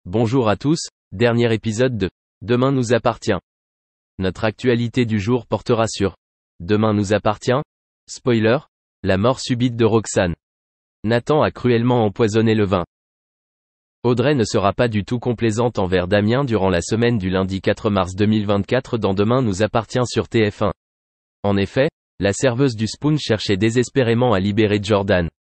Bonjour à tous, dernier épisode de Demain nous appartient. Notre actualité du jour portera sur Demain nous appartient. Spoiler, la mort subite de Roxane. Nathan a cruellement empoisonné le vin. Audrey ne sera pas du tout complaisante envers Damien durant la semaine du lundi 4 mars 2024 dans Demain nous appartient sur TF1. En effet, la serveuse du Spoon cherchait désespérément à libérer Jordan.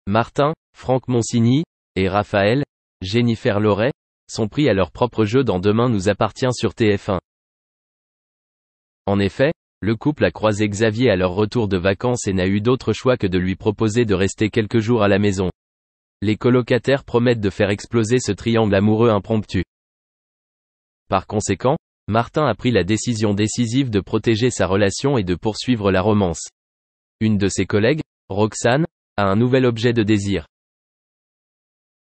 Martin, Franck Monsigny, et Raphaël, Jennifer Loret, sont pris à leur propre jeu dans Demain nous appartient sur TF1. En effet, le couple a croisé Xavier à leur retour de vacances et n'a eu d'autre choix que de lui proposer de rester quelques jours à la maison. Les colocataires promettent de faire exploser ce triangle amoureux impromptu. Par conséquent, Martin a pris la décision décisive de protéger sa relation et de poursuivre la romance. Une de ses collègues, Roxane, a un nouvel objet de désir.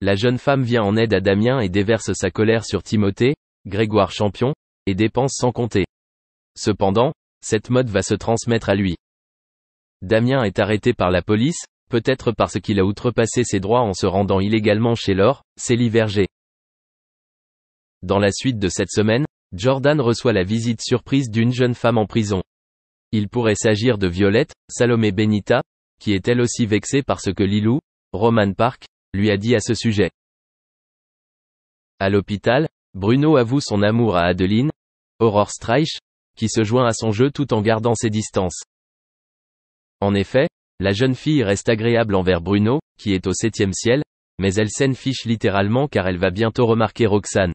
La jeune femme vient en aide à Damien et déverse sa colère sur Timothée, Grégoire Champion, et dépense sans compter. Cependant, cette mode va se transmettre à lui. Damien est arrêté par la police, peut-être parce qu'il a outrepassé ses droits en se rendant illégalement chez Laure, Célie Verger. Dans la suite de cette semaine, Jordan reçoit la visite surprise d'une jeune femme en prison. Il pourrait s'agir de Violette, Salomé Benita, qui est elle aussi vexée par ce que Lilou, Roman Park, lui a dit à ce sujet. À l'hôpital, Bruno avoue son amour à Adeline, Aurore Streich, qui se joint à son jeu tout en gardant ses distances. En effet, la jeune fille reste agréable envers Bruno, qui est au 7e ciel, mais elle s'en fiche littéralement car elle va bientôt remarquer Roxane.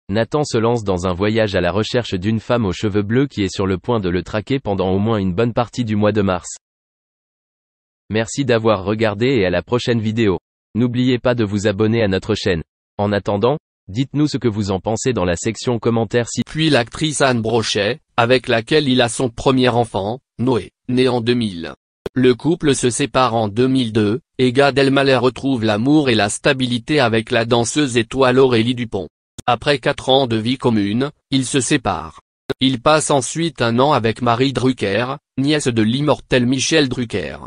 Nathan se lance dans un voyage à la recherche d'une femme aux cheveux bleus qui est sur le point de le traquer pendant au moins une bonne partie du mois de mars. Merci d'avoir regardé et à la prochaine vidéo. N'oubliez pas de vous abonner à notre chaîne. En attendant, dites-nous ce que vous en pensez dans la section commentaires. Puis l'actrice Anne Brochet, avec laquelle il a son premier enfant, Noé, né en 2000. Le couple se sépare en 2002, et Gad Elmaleh retrouve l'amour et la stabilité avec la danseuse étoile Aurélie Dupont. Après 4 ans de vie commune, ils se séparent. Il passe ensuite un an avec Marie Drucker, nièce de l'immortel Michel Drucker.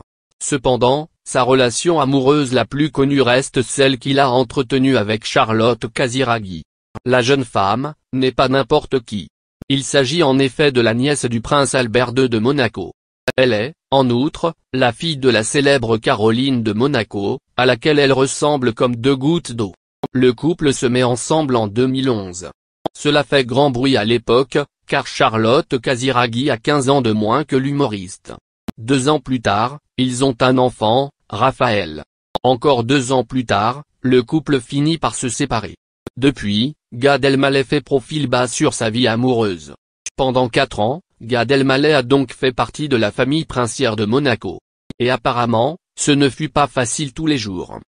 Cependant, sa relation amoureuse la plus connue reste celle qu'il a entretenue avec Charlotte Casiraghi. La jeune femme, n'est pas n'importe qui. Il s'agit en effet de la nièce du prince Albert II de Monaco. Elle est, en outre, la fille de la célèbre Caroline de Monaco, à laquelle elle ressemble comme 2 gouttes d'eau. Le couple se met ensemble en 2011. Cela fait grand bruit à l'époque, car Charlotte Casiraghi a 15 ans de moins que l'humoriste. 2 ans plus tard, ils ont un enfant, Raphaël. Encore 2 ans plus tard, le couple finit par se séparer. Depuis, Gad Elmaleh fait profil bas sur sa vie amoureuse. Pendant 4 ans, Gad Elmaleh a donc fait partie de la famille princière de Monaco. Et apparemment, ce ne fut pas facile tous les jours.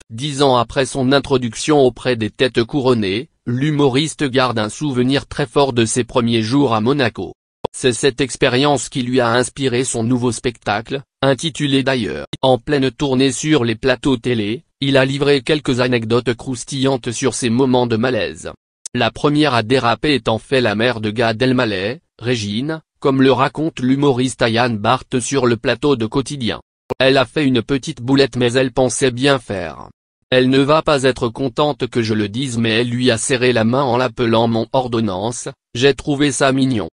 10 ans après son introduction auprès des têtes couronnées, l'humoriste garde un souvenir très fort de ses premiers jours à Monaco. C'est cette expérience qui lui a inspiré son nouveau spectacle, intitulé d'ailleurs « En pleine tournée sur les plateaux télé », il a livré quelques anecdotes croustillantes sur ses moments de malaise. La première à déraper est en fait la mère de Gad Elmaleh, Régine, comme le raconte l'humoriste Yann Barth sur le plateau de Quotidien. Elle a fait une petite boulette mais elle pensait bien faire. Elle ne va pas être contente que je le dise mais elle lui a serré la main en l'appelant mon ordonnance, j'ai trouvé ça mignon.